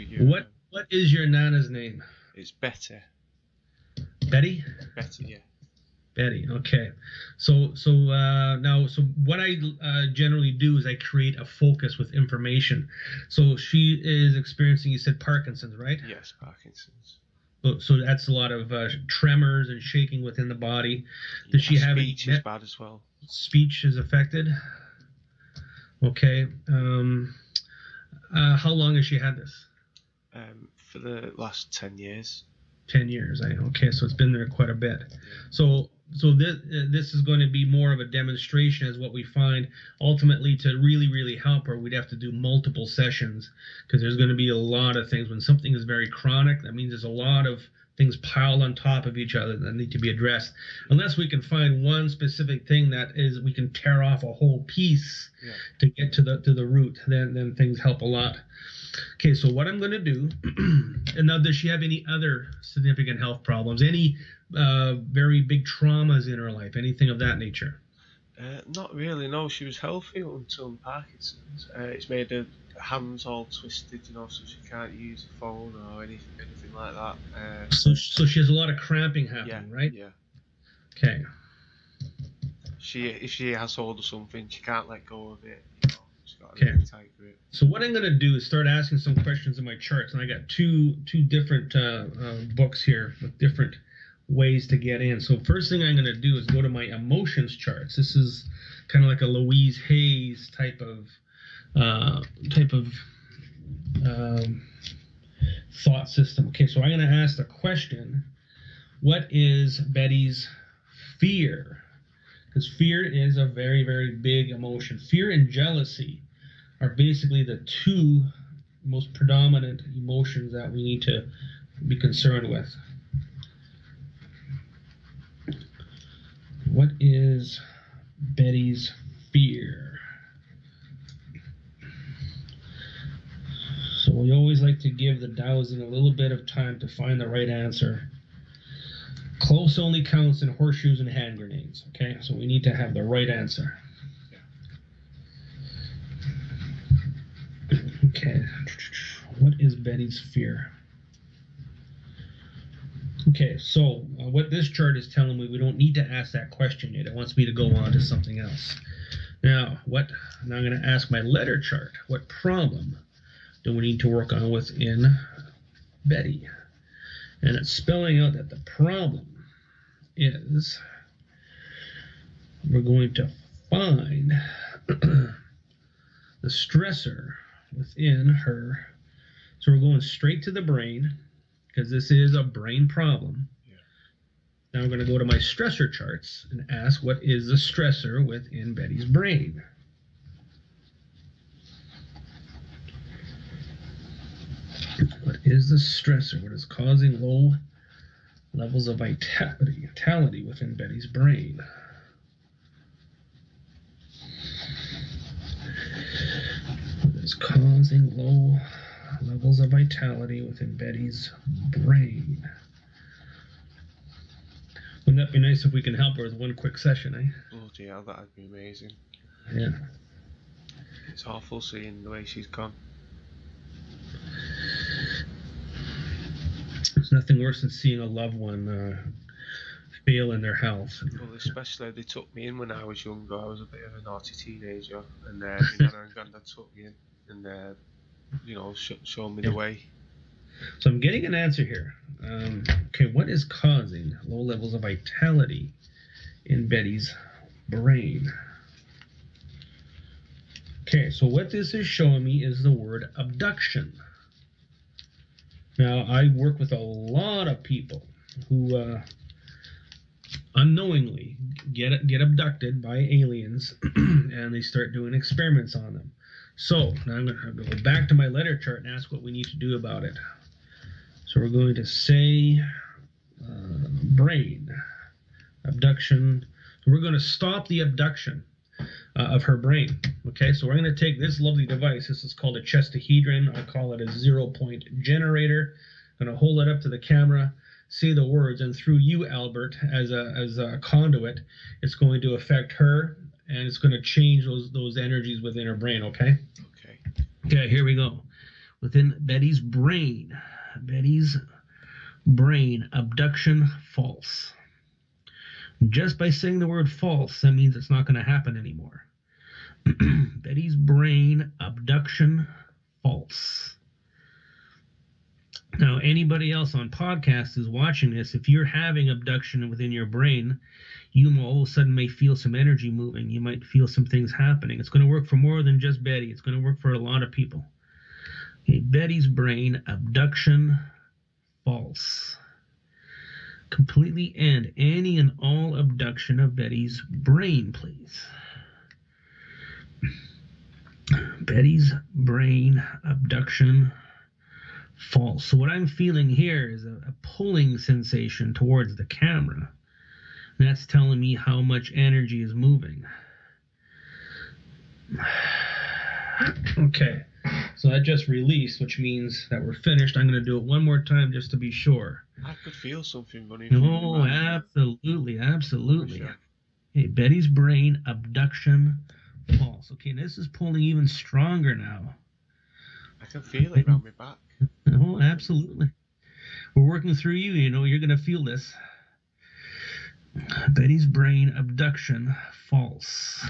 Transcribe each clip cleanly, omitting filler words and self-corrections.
you. What is your Nana's name? It's Betty. Betty? Betty, yeah. Betty, okay. So what I generally do is I create a focus with information. So she is experiencing, you said Parkinson's, right? Yes, Parkinson's. So that's a lot of tremors and shaking within the body. Does she have speech is bad as well? Speech is affected. Okay. How long has she had this? For the last 10 years. 10 years. Okay, so it's been there quite a bit. Yeah. So this is going to be more of a demonstration as what we find. Ultimately, to really help her, we'd have to do multiple sessions, because there's going to be a lot of things. When something is very chronic, that means there's a lot of things piled on top of each other that need to be addressed. Unless we can find one specific thing that is, we can tear off a whole piece to get to the root, then things help a lot. Okay, so what I'm going to do, and now, does she have any other significant health problems? Any very big traumas in her life? Anything of that nature? Not really, no. She was healthy until Parkinson's. It's made her hands all twisted, so she can't use a phone or anything like that. So she has a lot of cramping happening, right? Yeah. Okay. If she has hold of something, she can't let go of it. She's got a okay. really tight grip. So what I'm going to do is start asking some questions in my charts, and I got two different books here with different ways to get in. So first thing I'm going to do is go to my emotions charts. This is kind of like a Louise Hayes type of thought system. Okay, so I'm going to ask the question, what is Betty's fear? Because fear is a very, very big emotion. Fear and jealousy are basically the two most predominant emotions that we need to be concerned with. What is Betty's fear? So we always like to give the dowsing a little bit of time to find the right answer. Close only counts in horseshoes and hand grenades. Okay, so we need to have the right answer. Okay, what is Betty's fear? Okay, so what this chart is telling me, we don't need to ask that question yet. It wants me to go on to something else. Now I'm going to ask my letter chart. What problem do we need to work on within Betty? And it's spelling out that the problem is we're going to find the stressor within her. So we're going straight to the brain, because this is a brain problem. Yeah. Now I'm going to go to my stressor charts and ask, what is the stressor within Betty's brain? What is the stressor? What is causing low levels of vitality within Betty's brain? What is causing low levels of vitality within Betty's brain? Wouldn't that be nice if we can help her with one quick session, eh? Oh dear, that'd be amazing. Yeah. It's awful seeing the way she's gone. There's nothing worse than seeing a loved one fail in their health. Well, especially they took me in when I was younger. I was a bit of a naughty teenager, and my nana and granddad took me in and showed me the way. So I'm getting an answer here. Okay, what is causing low levels of vitality in Betty's brain? Okay, so what this is showing me is the word abduction. Now, I work with a lot of people who unknowingly get abducted by aliens and they start doing experiments on them. So now I'm going to go back to my letter chart and ask what we need to do about it. So we're going to say brain, abduction. So we're going to stop the abduction of her brain. Okay, so we're going to take this lovely device. This is called a chestahedron. I call it a 0-point generator. I'm going to hold it up to the camera, say the words, and through you, Albert, as a conduit, it's going to affect her, and it's going to change those energies within her brain. Okay. Okay. Okay. Here we go. within Betty's brain. Betty's brain, abduction, false. Just by saying the word false, that means it's not going to happen anymore. Betty's brain, abduction, false. Now, anybody else on podcast who's watching this, if you're having abduction within your brain, you all of a sudden may feel some energy moving. You might feel some things happening. It's going to work for more than just Betty. It's going to work for a lot of people. Okay, Betty's brain, abduction, false. Completely end any and all abduction of Betty's brain, please. Betty's brain, abduction, false. So what I'm feeling here is a pulling sensation towards the camera. That's telling me how much energy is moving. Okay, so that just released, which means that we're finished. I'm going to do it one more time just to be sure. I could feel something running. Oh, absolutely, absolutely. Sure. Okay, Betty's brain, abduction, false. Okay, this is pulling even stronger now. I can feel it around my back. Oh, absolutely. We're working through you. You know, you're going to feel this. Betty's brain, abduction, false.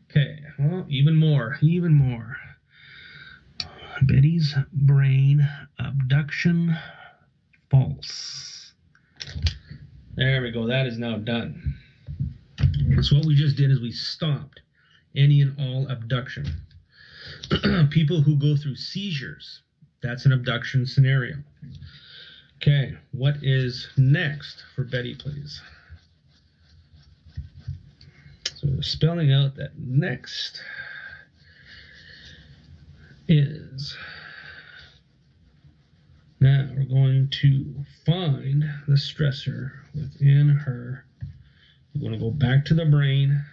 Okay, well, even more, even more. Betty's brain, abduction, false. There we go. That is now done. So what we just did is we stopped any and all abduction. People who go through seizures, that's an abduction scenario. Okay, what is next for Betty, please? So spelling out that next is, now we're going to find the stressor within her. We're going to go back to the brain.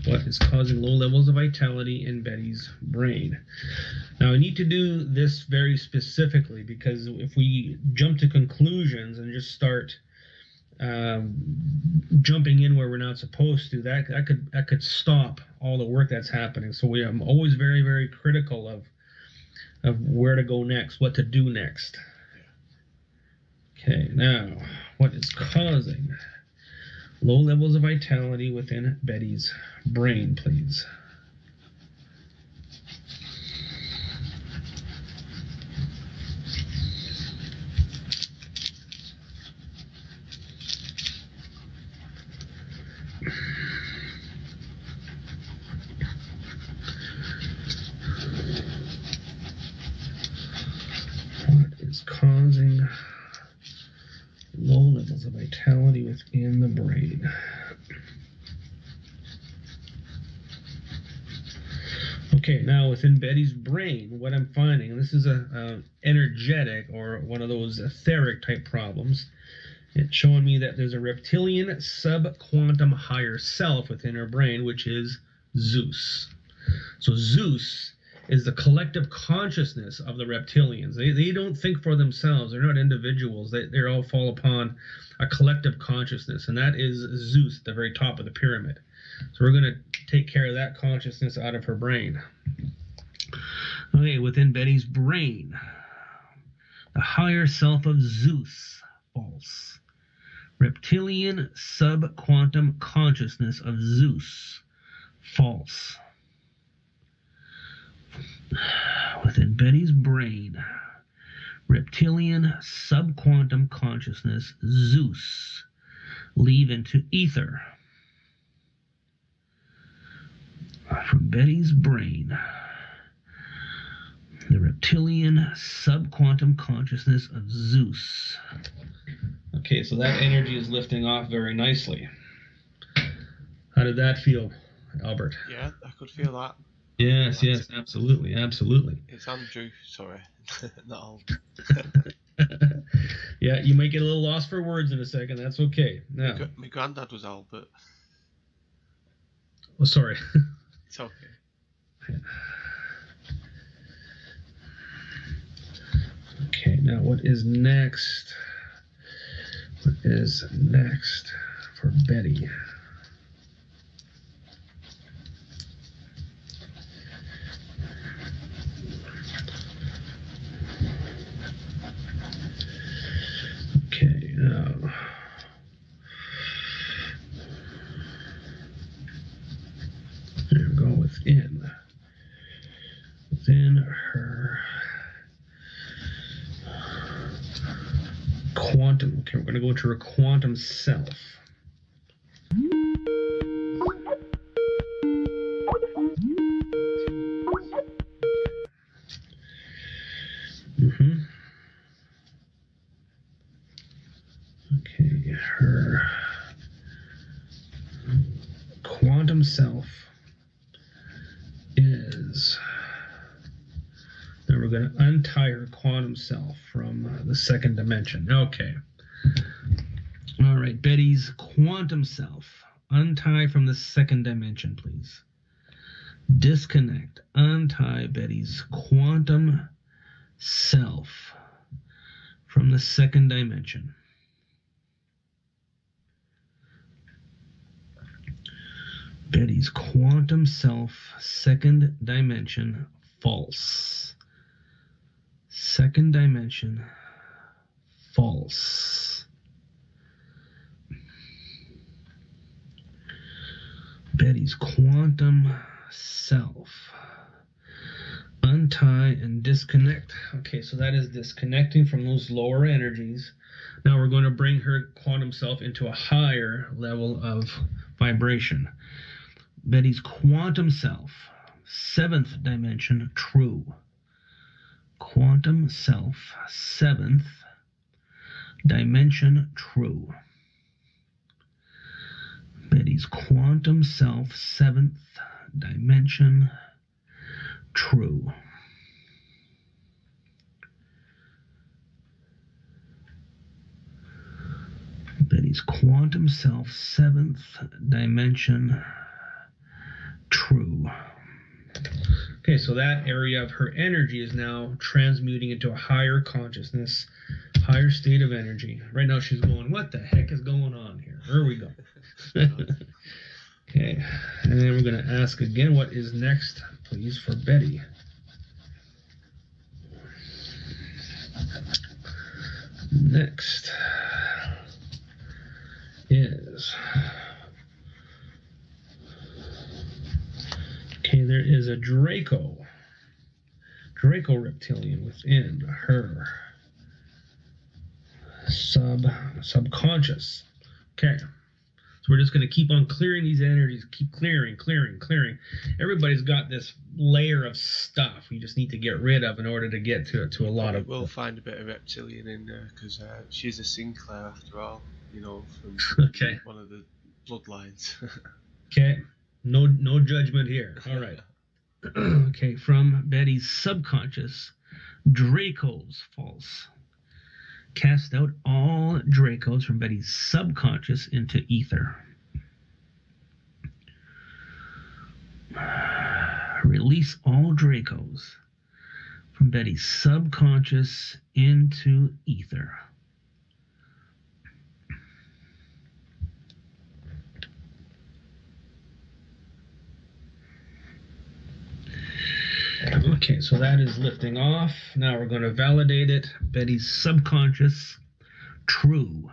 What is causing low levels of vitality in Betty's brain? Now, I need to do this very specifically because if we jump to conclusions and just start jumping in where we're not supposed to, that could stop all the work that's happening. So I'm always very, very critical of where to go next, what to do next. Okay, now, what is causing low levels of vitality within Betty's brain, please? What is causing low levels of vitality within the brain? Okay, now within Betty's brain, what I'm finding, and this is a energetic or one of those etheric type problems, it's showing me that there's a reptilian subquantum higher self within her brain, which is Zeus. So Zeus is the collective consciousness of the reptilians. They don't think for themselves. They're not individuals. They all fall upon a collective consciousness, and that is Zeus at the very top of the pyramid. So we're going to take care of that consciousness out of her brain. Okay, within Betty's brain, the higher self of Zeus, false. Reptilian subquantum consciousness of Zeus, false. Within Betty's brain, reptilian subquantum consciousness, Zeus, leave into ether. From Betty's brain, the reptilian subquantum consciousness of Zeus. Okay, so that energy is lifting off very nicely. How did that feel, Albert? Yeah, I could feel that. Yes, yes, absolutely, absolutely. It's Andrew, sorry, not Albert. Yeah, you might get a little lost for words in a second. That's okay. Now, My granddad was Albert. oh, sorry. It's okay. Okay, now what is next? What is next for Betty? quantum. Okay, we're going to go to her quantum self. Okay, her quantum self is. Now we're going to untie her quantum self from the second dimension. Okay. All right, Betty's quantum self. Untie from the second dimension, please. Disconnect. Untie Betty's quantum self from the second dimension. Betty's quantum self, second dimension, false. Second dimension, false. Betty's quantum self. Untie and disconnect. Okay, so that is disconnecting from those lower energies. Now we're going to bring her quantum self into a higher level of vibration. Betty's quantum self, seventh dimension, true. Quantum self, seventh dimension, true. Betty's quantum self, seventh dimension, true. Betty's quantum self, seventh dimension, true. Okay, so that area of her energy is now transmuting into a higher consciousness, higher state of energy. Right now she's going, what the heck is going on here? There we go. Okay, and then we're going to ask again, what is next, please, for Betty? Next is... Okay, there is a Draco reptilian within her subconscious. Okay, so we're just going to keep on clearing these energies, keep clearing. Everybody's got this layer of stuff we just need to get rid of in order to get to a lot of... We'll find a bit of reptilian in there because she's a Sinclair after all, you know, from okay. One of the bloodlines. Okay. No judgment here. All right. Okay, from Betty's subconscious, Dracos, false. Cast out all Dracos from Betty's subconscious into ether. Release all Dracos from Betty's subconscious into ether. Okay, so that is lifting off. Now we're going to validate it. Betty's subconscious, true.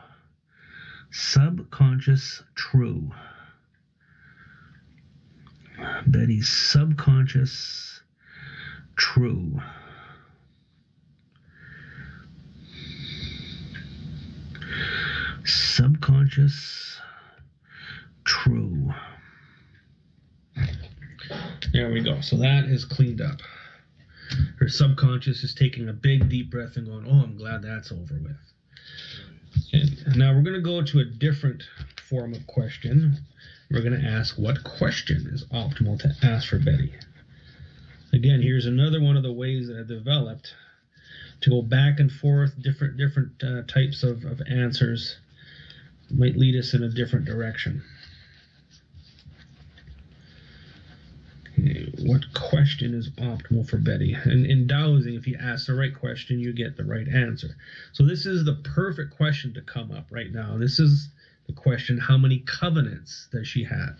Subconscious, true. Betty's subconscious, true. Subconscious, true. There we go. So that is cleaned up. Her subconscious is taking a big deep breath and going, oh, I'm glad that's over with. And now we're going to go to a different form of question. We're going to ask what question is optimal to ask for Betty. Again, here's another one of the ways that I developed to go back and forth, different types of answers might lead us in a different direction. Okay, what question is optimal for Betty? And in dowsing, if you ask the right question, you get the right answer. So this is the perfect question to come up right now. This is the question, how many covenants does she have?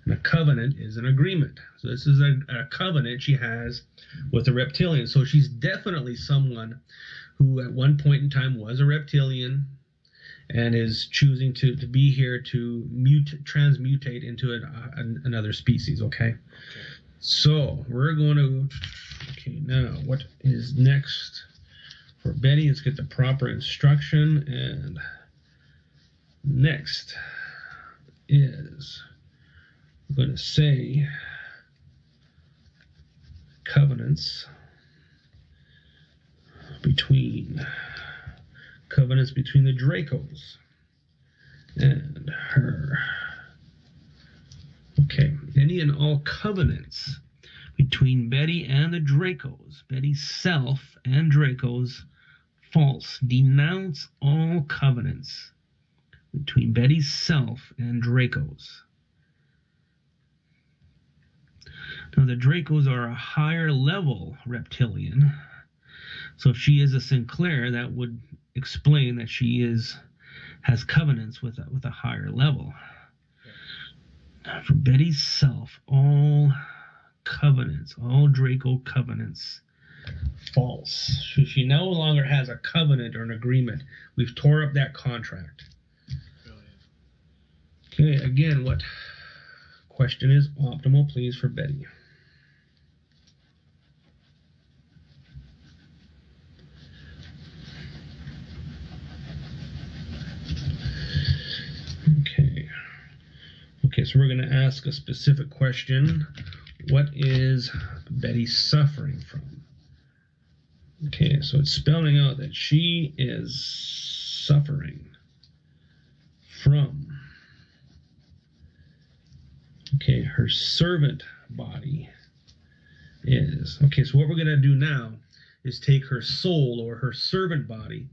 And a covenant is an agreement. So this is a covenant she has with a reptilian. So she's definitely someone who at one point in time was a reptilian and is choosing to be here to transmutate into another species, okay? So we're going to, okay, now what is next for Betty. Let's get the proper instruction. And next is, I'm going to say covenants between the Dracos and her. Okay, any and all covenants between Betty and the Dracos, Betty's self and Dracos, false. Denounce all covenants between Betty's self and Dracos. Now, the Dracos are a higher level reptilian. So if she is a Sinclair, that would explain that she has covenants with a higher level. For Betty's self, all covenants, all Draco covenants, false. She no longer has a covenant or an agreement. We've tore up that contract. Brilliant. Okay, again, what question is optimal, please, for Betty? Okay, so we're going to ask a specific question. What is Betty suffering from? Okay, so it's spelling out that she is suffering from, okay, her servant body is. Okay, so what we're going to do now is take her soul or her servant body,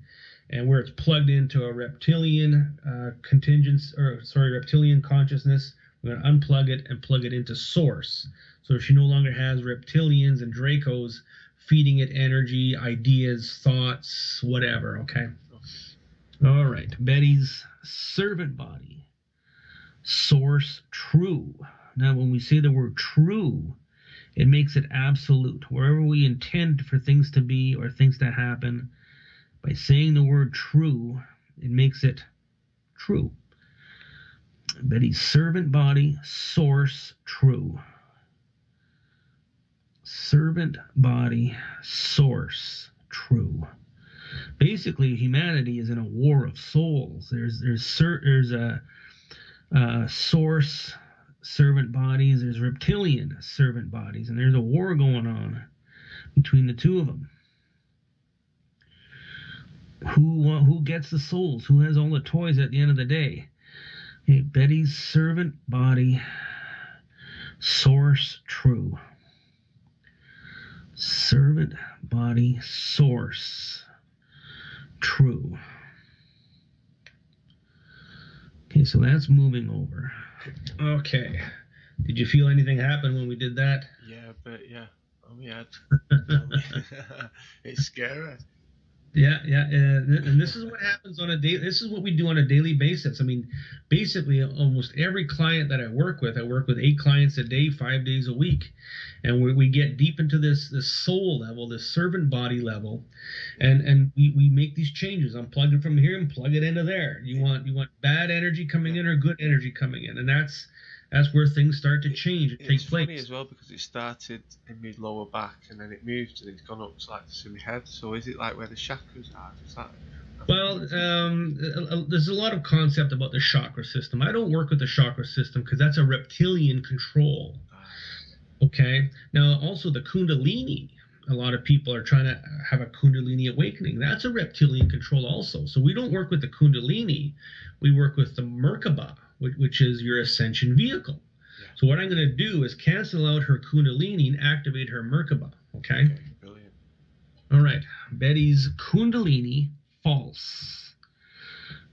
and where it's plugged into a reptilian reptilian consciousness, we're going to unplug it and plug it into source. So she no longer has reptilians and Dracos feeding it energy, ideas, thoughts, whatever, okay? All right, Betty's servant body, source true. Now, when we say the word true, it makes it absolute. Wherever we intend for things to be or things to happen, by saying the word true, it makes it true. Betty's servant body, source, true. Servant body, source, true. Basically, humanity is in a war of souls. There's a source servant bodies, there's reptilian servant bodies, and there's a war going on between the two of them. Who gets the souls? Who has all the toys at the end of the day? Okay, Betty's servant body, source true. Servant body, source true. Okay, so that's moving over. Okay. Did you feel anything happen when we did that? Yeah, but yeah. Oh, yeah. It's scary. Yeah, and this is what happens on a day. This is what we do on a daily basis. I mean, basically, almost every client that I work with 8 clients a day, 5 days a week, and we get deep into this soul level, this servant body level, and we make these changes. Unplug it from here and plug it into there. You want bad energy coming in or good energy coming in, and that's where things start to change. It takes place. It's funny as well because it started in my lower back and then it moved and it's gone up to like my head. So is it like where the chakras are? Is that? Well, there's a lot of concept about the chakra system. I don't work with the chakra system because that's a reptilian control. Okay. Now, also the Kundalini. A lot of people are trying to have a Kundalini awakening. That's a reptilian control also. So we don't work with the Kundalini. We work with the Merkaba, which is your ascension vehicle. Yeah. So what I'm going to do is cancel out her Kundalini and activate her Merkaba. Okay? Brilliant. All right. Betty's Kundalini, false.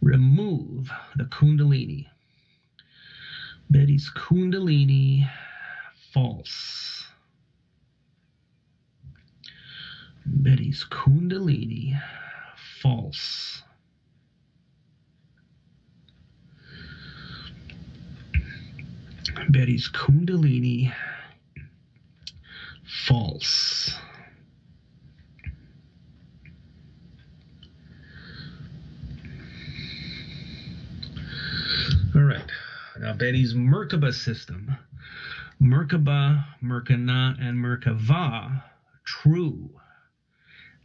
Remove the Kundalini. Betty's Kundalini, false. Betty's Kundalini, false. Betty's Kundalini, false. All right. Now Betty's Merkaba system. Merkaba, Merkana, and Merkava, true.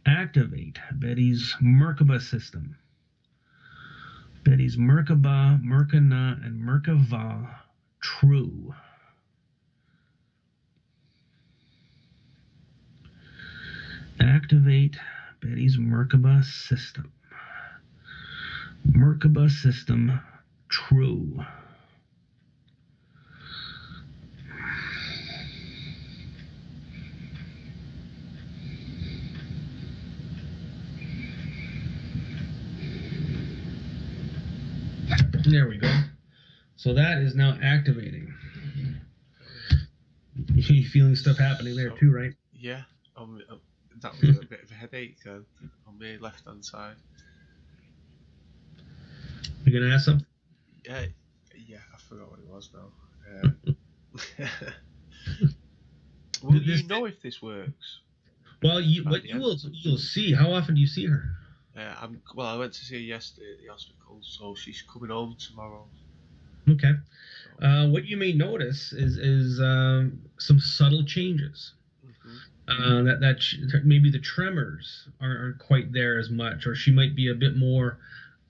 Activate Betty's Merkaba system. Betty's Merkaba, Merkana, and Merkava true. Activate Betty's Merkaba system. Merkaba system true. There we go. So that is now activating. You feeling stuff happening there too, right? Yeah. That was a bit of a headache on my left hand side. You gonna ask something? Yeah, I forgot what it was now. Will you know if this works? Well, you'll see. How often do you see her? I went to see her yesterday at the hospital, so she's coming home tomorrow. Okay. What you may notice is some subtle changes. Maybe the tremors aren't quite there as much, or she might be a bit more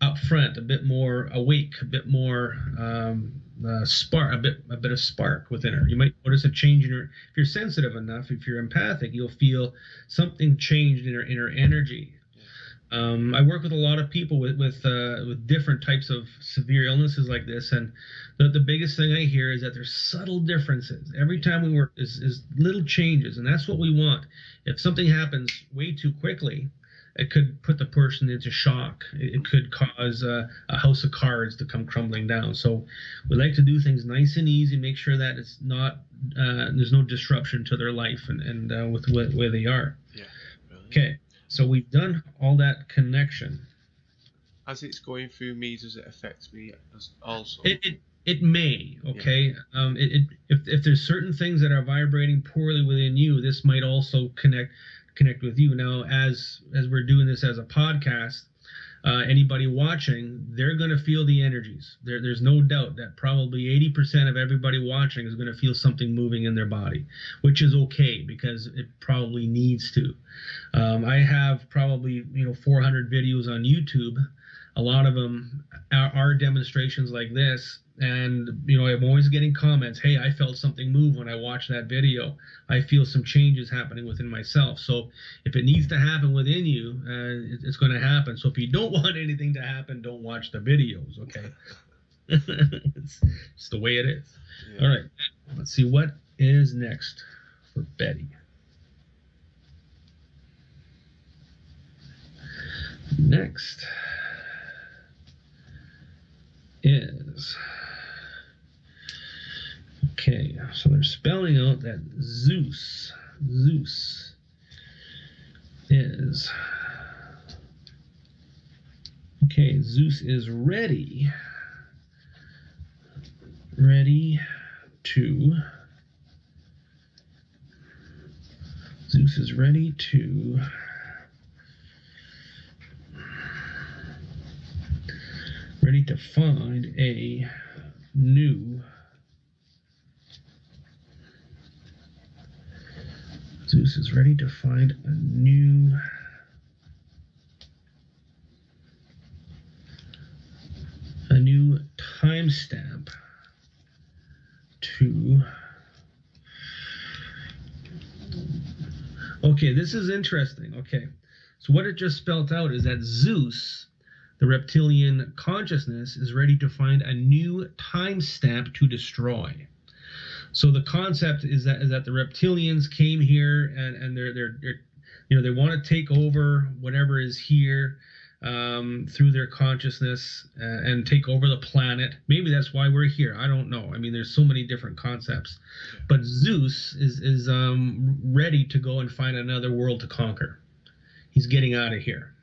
up front, a bit more awake, a bit more spark, a bit of spark within her. You might notice a change in her. If you're sensitive enough, if you're empathic, you'll feel something changed in her energy. I work with a lot of people with different types of severe illnesses like this, and the biggest thing I hear is that there's subtle differences. Every time we work is little changes, and that's what we want. If something happens way too quickly, it could put the person into shock. It could cause a house of cards to come crumbling down. So we like to do things nice and easy, make sure that it's not there's no disruption to their life and with where they are. Yeah. Really. Okay. So we've done all that connection. As it's going through me, does it affect me also? It may, okay. Yeah. If there's certain things that are vibrating poorly within you, this might also connect with you. Now, as we're doing this as a podcast, anybody watching, they're going to feel the energies. There's no doubt that probably 80% of everybody watching is going to feel something moving in their body, which is okay because it probably needs to. I have probably 400 videos on YouTube. A lot of them are demonstrations like this, and I'm always getting comments. Hey, I felt something move when I watched that video. I feel some changes happening within myself. So if it needs to happen within you, it's going to happen. So if you don't want anything to happen, don't watch the videos. Okay, it's the way it is. Yeah. All right, let's see what is next for Betty. Next is, okay, so they're spelling out that Zeus is, okay, Zeus is ready to, Zeus is ready to find a new, Zeus is ready to find a new timestamp to, okay, this is interesting. Okay, so what it just spelled out is that Zeus, the reptilian consciousness, is ready to find a new timestamp to destroy. So the concept is that the reptilians came here and they're they want to take over whatever is here through their consciousness and take over the planet. Maybe that's why we're here. I don't know. I mean, there's so many different concepts. But Zeus is ready to go and find another world to conquer. He's getting out of here.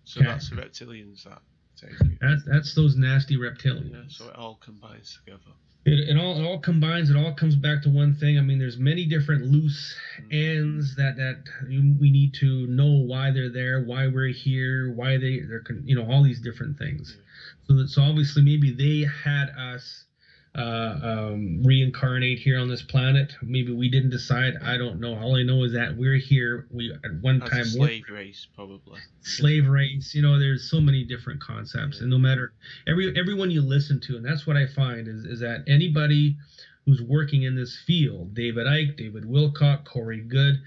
So that's the reptilians that take it. That's those nasty reptilians. Yeah, so it all combines together. It all combines. It all comes back to one thing. I mean, there's many different loose ends that we need to know why they're there, why we're here, why they're all these different things. Yeah. So obviously maybe they had us reincarnate here on this planet. Maybe we didn't decide. I don't know. All I know is that we're here. We at one As time a were slave race, probably. slave race. There's so many different concepts, Yeah. and no matter everyone you listen to, and that's what I find is that anybody who's working in this field, David Icke, David Wilcock, Corey Good,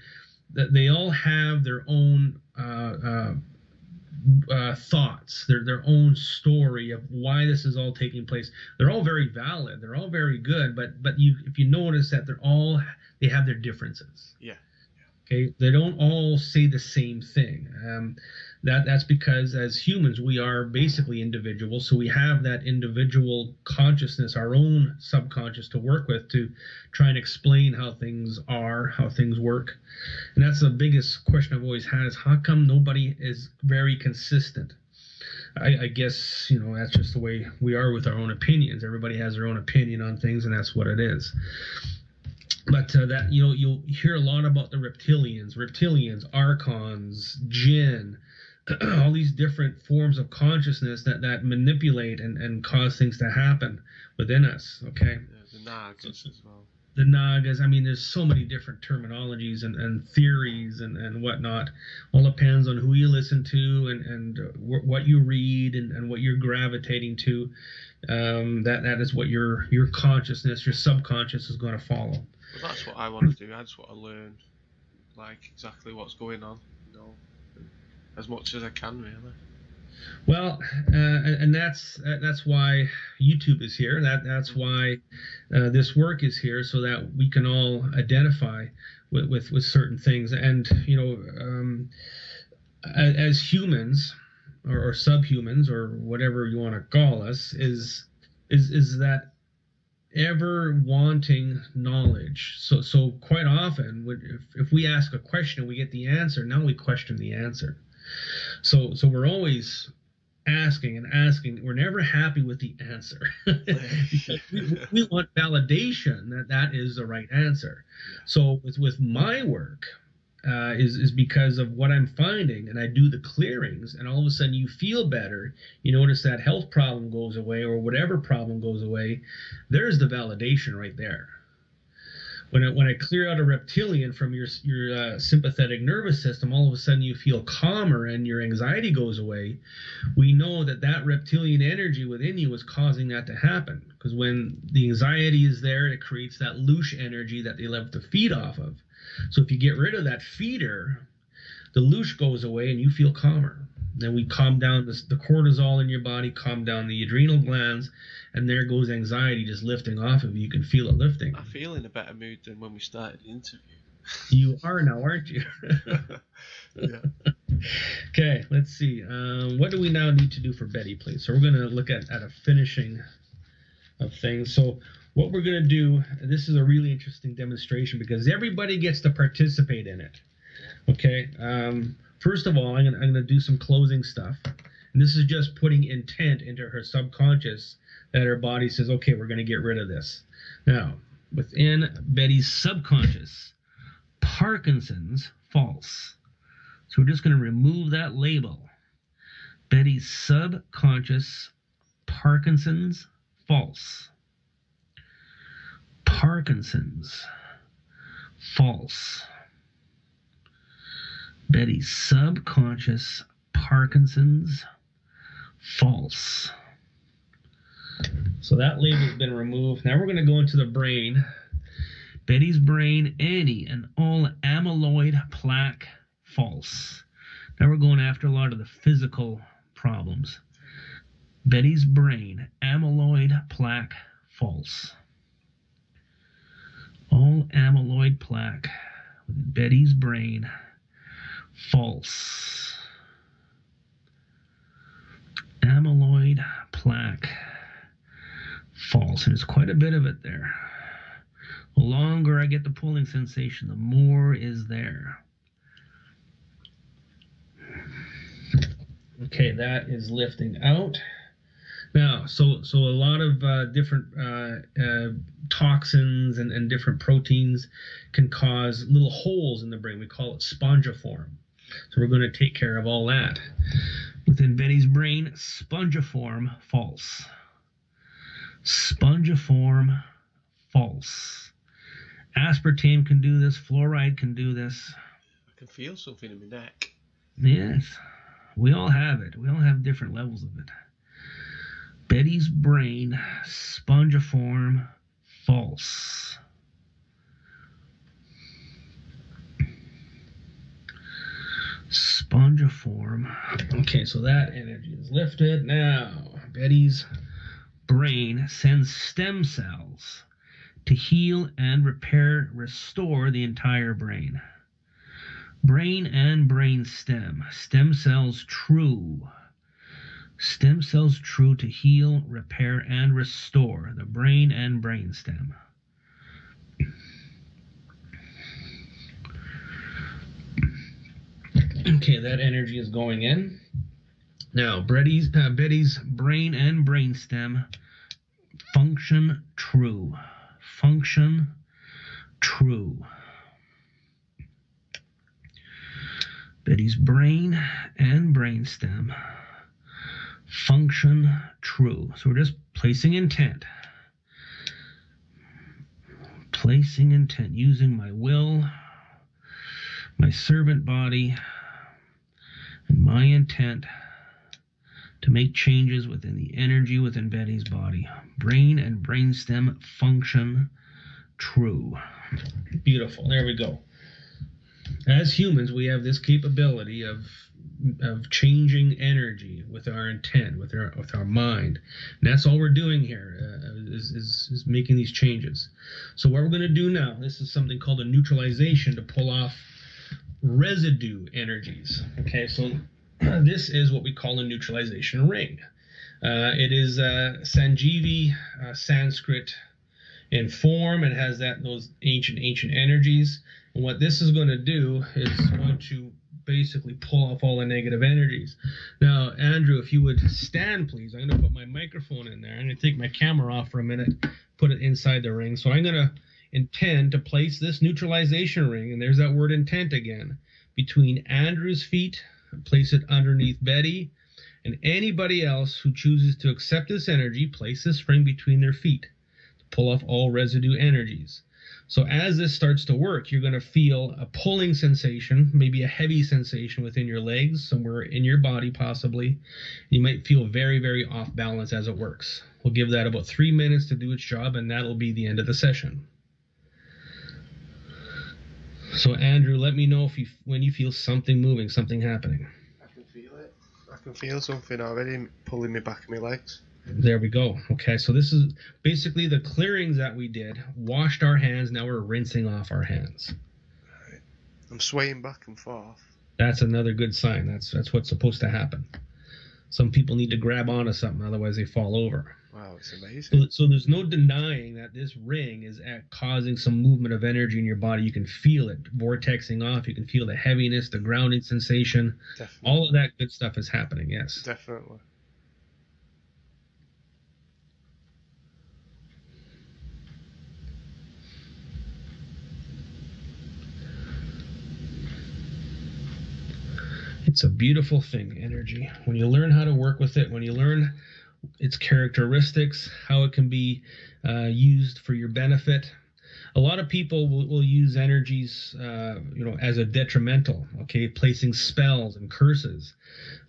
that they all have their own thoughts, their own story of why this is all taking place. They're all very valid. They're all very good, but if you notice that they have their differences. Yeah. Okay, they don't all say the same thing. That's because as humans we are basically individuals, so we have that individual consciousness, our own subconscious to work with to try and explain how things are, how things work. And that's the biggest question I've always had is how come nobody is very consistent? I guess that's just the way we are with our own opinions. Everybody has their own opinion on things, and that's what it is. But that you'll hear a lot about the reptilians, archons, jinn, all these different forms of consciousness that manipulate and cause things to happen within us. Okay. Yeah, the Nagas as well. The Nagas. I mean, there's so many different terminologies and theories and whatnot. All depends on who you listen to and what you read and what you're gravitating to. That is what your consciousness, your subconscious is going to follow. Well, that's what I want to do. I just want to learn, like, exactly what's going on, as much as I can, really. Well, and that's why YouTube is here. That's why this work is here, so that we can all identify with certain things. And as humans or subhumans or whatever you want to call us, is that ever wanting knowledge. So quite often, if we ask a question and we get the answer, now we question the answer. So we're always asking and asking. We're never happy with the answer. we want validation that is the right answer. So with my work, is because of what I'm finding, and I do the clearings, and all of a sudden you feel better. You notice that health problem goes away, or whatever problem goes away. There's the validation right there. When I clear out a reptilian from your sympathetic nervous system, all of a sudden you feel calmer and your anxiety goes away. We know that reptilian energy within you is causing that to happen, because when the anxiety is there, it creates that loosh energy that they love to feed off of. So if you get rid of that feeder, the loosh goes away and you feel calmer. Then we calm down the cortisol in your body, calm down the adrenal glands, and there goes anxiety just lifting off of you. You can feel it lifting. I feel in a better mood than when we started the interview. You are now, aren't you? Yeah. Okay, let's see. What do we now need to do for Betty, please? So we're going to look at a finishing of things. So what we're going to do, this is a really interesting demonstration because everybody gets to participate in it. Okay. First of all, I'm going to do some closing stuff. And this is just putting intent into her subconscious that her body says, okay, we're going to get rid of this. Now, within Betty's subconscious, Parkinson's, false. So we're just going to remove that label. Betty's subconscious, Parkinson's, false. Parkinson's, false. Betty's subconscious, Parkinson's, false. So that label's been removed. Now we're going to go into the brain. Betty's brain, any and all amyloid plaque, false. Now we're going after a lot of the physical problems. Betty's brain, amyloid plaque, false. All amyloid plaque within Betty's brain, false. Amyloid plaque, false. And there's quite a bit of it there. The longer I get the pulling sensation, the more is there. Okay, that is lifting out. Now, so a lot of different toxins and different proteins can cause little holes in the brain. We call it spongiform. So we're going to take care of all that. Within Betty's brain, spongiform, false. Spongiform, false. Aspartame can do this. Fluoride can do this. I can feel something in my neck. Yes, we all have it. We all have different levels of it. Betty's brain, spongiform, false. Spongiform. Okay, so that energy is lifted. Now, Betty's brain sends stem cells to heal and repair, restore the entire brain. Brain and brain stem. Stem cells true. Stem cells true to heal, repair, and restore the brain and brain stem. Okay, that energy is going in. Now, Betty's brain and brain stem function true. Function true. Betty's brain and brain stem function true. So we're just placing intent. Placing intent using my will, my servant body, and my intent to make changes within the energy within Betty's body. Brain and brainstem function true. Beautiful. There we go. As humans, we have this capability of changing energy with our intent, with our mind. And that's all we're doing here, is making these changes. So what we're going to do now, this is something called a neutralization to pull off residue energies. Okay, so this is what we call a neutralization ring. It is Sanjeevi Sanskrit in form. It has those ancient energies. And what this is going to do is going to basically pull off all the negative energies. Now, Andrew, if you would stand, please. I'm going to put my microphone in there. I'm going to take my camera off for a minute, put it inside the ring. So I'm going to intend to place this neutralization ring, and there's that word intent again, between Andrew's feet, place it underneath Betty, and anybody else who chooses to accept this energy, place this ring between their feet to pull off all residue energies. So as this starts to work, you're going to feel a pulling sensation, maybe a heavy sensation within your legs, somewhere in your body possibly. You might feel very, very off balance as it works. We'll give that about 3 minutes to do its job, and that'll be the end of the session. So Andrew, let me know when you feel something moving, something happening. I can feel it. I can feel something already pulling me back in my legs. There we go. Okay, so this is basically the clearings that we did. Washed our hands, now we're rinsing off our hands. Right. I'm swaying back and forth. That's another good sign. That's what's supposed to happen. Some people need to grab onto something, otherwise they fall over. Wow, it's amazing. So there's no denying that this ring is causing some movement of energy in your body. You can feel it vortexing off. You can feel the heaviness, the grounding sensation. Definitely. All of that good stuff is happening, yes. Definitely. It's a beautiful thing, energy. When you learn how to work with it, when you learn its characteristics, how it can be used for your benefit. A lot of people will use energies, as a detrimental, okay, placing spells and curses.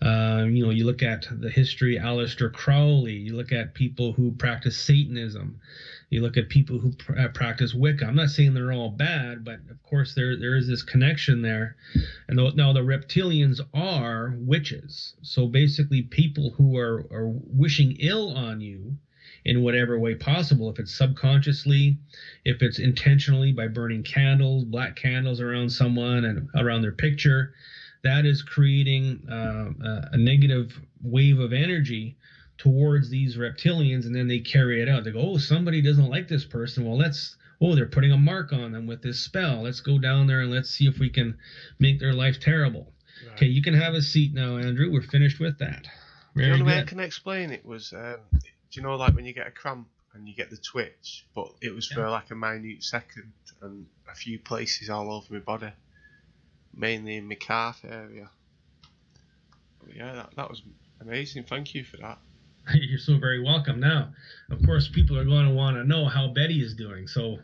You look at the history, Aleister Crowley, you look at people who practice Satanism, you look at people who practice Wicca. I'm not saying they're all bad, but of course there is this connection there. And now the reptilians are witches. So basically people who are wishing ill on you in whatever way possible, if it's subconsciously, if it's intentionally by burning candles, black candles around someone and around their picture, that is creating a negative wave of energy towards these reptilians, and then they carry it out. They go, oh, somebody doesn't like this person. Well, they're putting a mark on them with this spell. Let's go down there and let's see if we can make their life terrible. Right. Okay, you can have a seat now, Andrew. We're finished with that. The only way I can explain it was, do you know, like when you get a cramp and you get the twitch, but it was for like a minute second and a few places all over my body, mainly in my calf area. But yeah, that was amazing. Thank you for that. You're so very welcome. Now, of course, people are going to want to know how Betty is doing. So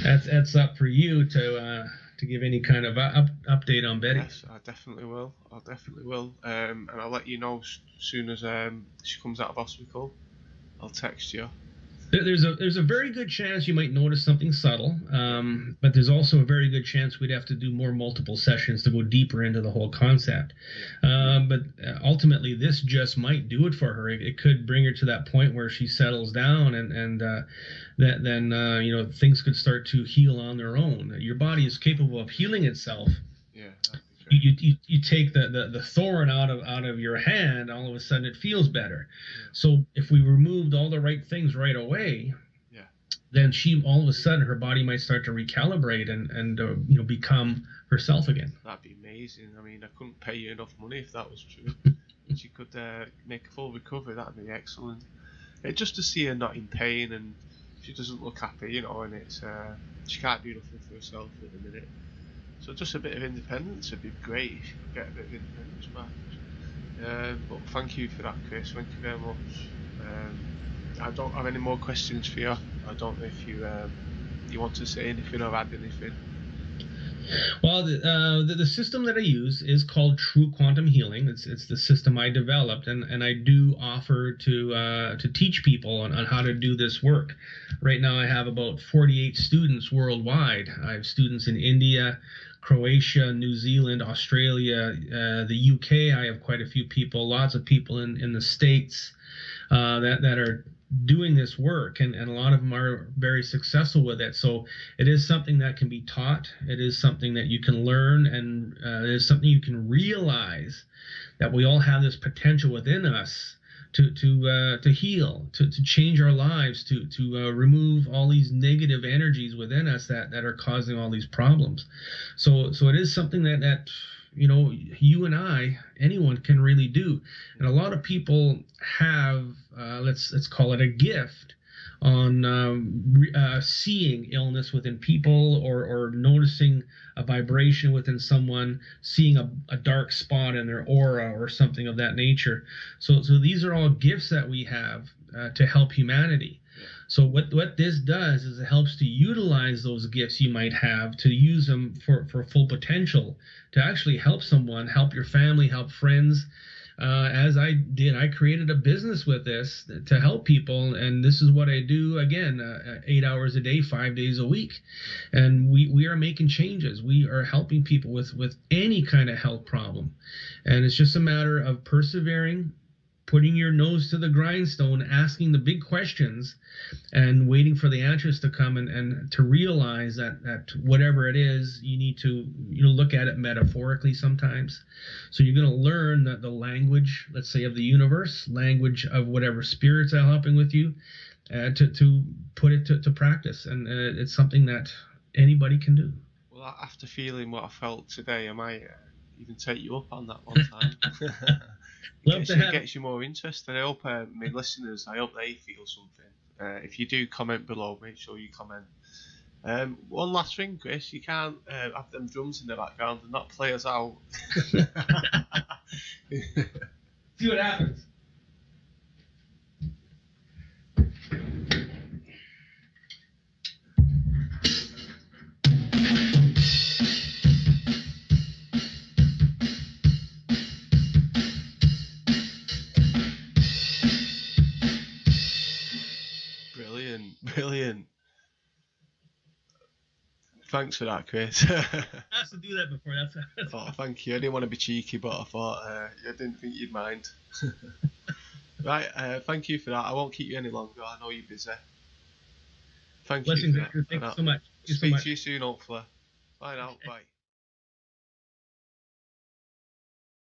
that's up for you to give any kind of update on Betty. Yes, I definitely will. And I'll let you know as soon as she comes out of hospital. I'll text you. There's a very good chance you might notice something subtle, but there's also a very good chance we'd have to do multiple sessions to go deeper into the whole concept. But ultimately, this just might do it for her. It could bring her to that point where she settles down, and then things could start to heal on their own. Your body is capable of healing itself. Yeah. You take the thorn out of your hand, all of a sudden it feels better. So if we removed all the right things right away, then she all of a sudden her body might start to recalibrate and become herself again. That'd be amazing. I mean, I couldn't pay you enough money if that was true. If she could make a full recovery, that'd be excellent. Just to see her not in pain and she doesn't look happy, and it's she can't do nothing for herself at the minute. So just a bit of independence would be great if you could get a bit of independence back. But thank you for that, Chris. Thank you very much. I don't have any more questions for you. I don't know if you want to say anything or add anything. Well, the system that I use is called True Quantum Healing. It's the system I developed, and I do offer to teach people on how to do this work. Right now, I have about 48 students worldwide. I have students in India, Croatia, New Zealand, Australia, the UK. I have quite a few people, lots of people in the States that are doing this work, and a lot of them are very successful with it. So it is something that can be taught. It is something that you can learn, and it is something you can realize that we all have this potential within us to heal, to change our lives, to remove all these negative energies within us that are causing all these problems. So it is something that you and I, anyone can really do. And a lot of people have, let's call it a gift on seeing illness within people, or noticing a vibration within someone, seeing a dark spot in their aura or something of that nature. So these are all gifts that we have to help humanity. So what this does is it helps to utilize those gifts you might have, to use them for full potential, to actually help someone, help your family, help friends. As I did, I created a business with this to help people, and this is what I do, again, 8 hours a day, 5 days a week. And we are making changes. We are helping people with any kind of health problem. And it's just a matter of persevering, putting your nose to the grindstone, asking the big questions, and waiting for the answers to come, and to realize that whatever it is, you need to look at it metaphorically sometimes. So you're going to learn that the language, let's say, of the universe, language of whatever spirits are helping with you, to put it to practice. And it's something that anybody can do. Well, after feeling what I felt today, I might even take you up on that one time. It gets you more interested. I hope my listeners, I hope they feel something. If you do comment below, make sure you comment. One last thing, Chris, you can't have them drums in the background and not play us out. See what happens. Brilliant. Thanks for that, Chris. I have to do that before. That's Oh, thank you. I didn't want to be cheeky, but I thought I didn't think you'd mind. Right, thank you for that. I won't keep you any longer. I know you're busy. Thank you. Blessings, Andrew. Thank you so much. Speak to you soon, hopefully. Bye now. Bye.